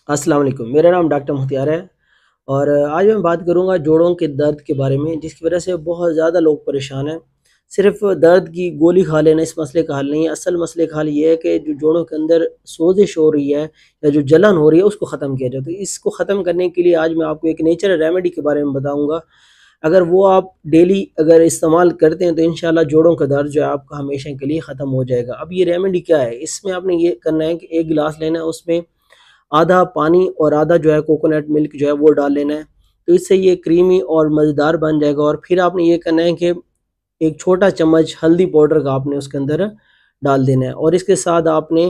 अस्सलाम वालेकुम। मेरा नाम डॉक्टर मुख्तियार है और आज मैं बात करूंगा जोड़ों के दर्द के बारे में, जिसकी वजह से बहुत ज़्यादा लोग परेशान हैं। सिर्फ दर्द की गोली खा लेना इस मसले का हल नहीं है। असल मसले का हल ये है कि जो जोड़ों के अंदर सोजिश हो रही है या जो जलन हो रही है उसको ख़त्म किया जाए। तो इसको ख़त्म करने के लिए आज मैं आपको एक नेचुरल रेमेडी के बारे में बताऊँगा। अगर वो आप डेली अगर इस्तेमाल करते हैं तो इंशाल्लाह जोड़ों का दर्द जो है आपका हमेशा के लिए ख़त्म हो जाएगा। अब ये रेमेडी क्या है? इसमें आपने ये करना है कि एक गिलास लेना है, उसमें आधा पानी और आधा जो है कोकोनट मिल्क जो है वो डाल लेना है। तो इससे ये क्रीमी और मज़ेदार बन जाएगा। और फिर आपने ये करना है कि एक छोटा चम्मच हल्दी पाउडर का आपने उसके अंदर डाल देना है और इसके साथ आपने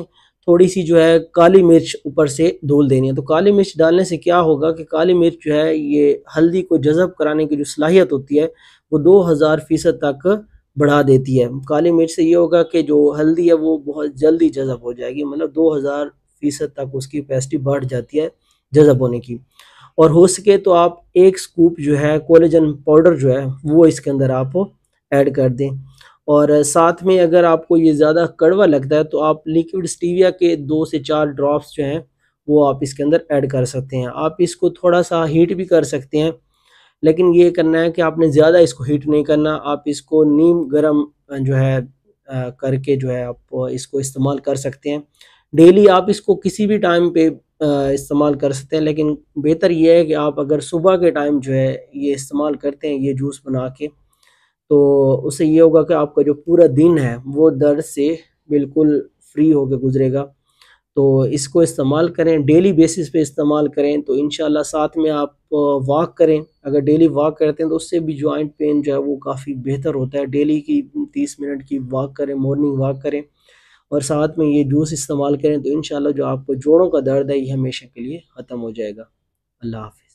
थोड़ी सी जो है काली मिर्च ऊपर से धुल देनी है। तो काली मिर्च डालने से क्या होगा कि काली मिर्च जो है ये हल्दी को जज़ब कराने की जो सलाहियत होती है वो 2000% तक बढ़ा देती है। काली मिर्च से ये होगा कि जो हल्दी है वो बहुत जल्दी जज़ब हो जाएगी, मतलब 2000% तक उसकी कैपेसिटी बढ़ जाती है जज़ब होने की। और हो सके तो आप एक स्कूप जो है कोलेजन पाउडर जो है वो इसके अंदर आप ऐड कर दें। और साथ में अगर आपको ये ज़्यादा कड़वा लगता है तो आप लिक्विड स्टीविया के 2 से 4 ड्रॉप्स जो हैं वो आप इसके अंदर ऐड कर सकते हैं। आप इसको थोड़ा सा हीट भी कर सकते हैं, लेकिन ये करना है कि आपने ज़्यादा इसको हीट नहीं करना। आप इसको नीम गरम जो है करके जो है आप इसको इस्तेमाल कर सकते हैं। डेली आप इसको किसी भी टाइम पे इस्तेमाल कर सकते हैं, लेकिन बेहतर ये है कि आप अगर सुबह के टाइम जो है ये इस्तेमाल करते हैं ये जूस बना के, तो उससे ये होगा कि आपका जो पूरा दिन है वो दर्द से बिल्कुल फ्री होकर गुजरेगा। तो इसको इस्तेमाल करें, डेली बेसिस पे इस्तेमाल करें तो इंशाल्लाह। साथ में आप वॉक करें, अगर डेली वॉक करते हैं तो उससे भी जॉइंट पेन जो है वो काफ़ी बेहतर होता है। डेली की 30 मिनट की वॉक करें, मॉर्निंग वॉक करें और साथ में ये जूस इस्तेमाल करें तो इंशाल्लाह जो आपको जोड़ों का दर्द है ये हमेशा के लिए ख़त्म हो जाएगा। अल्लाह हाफ़िज़।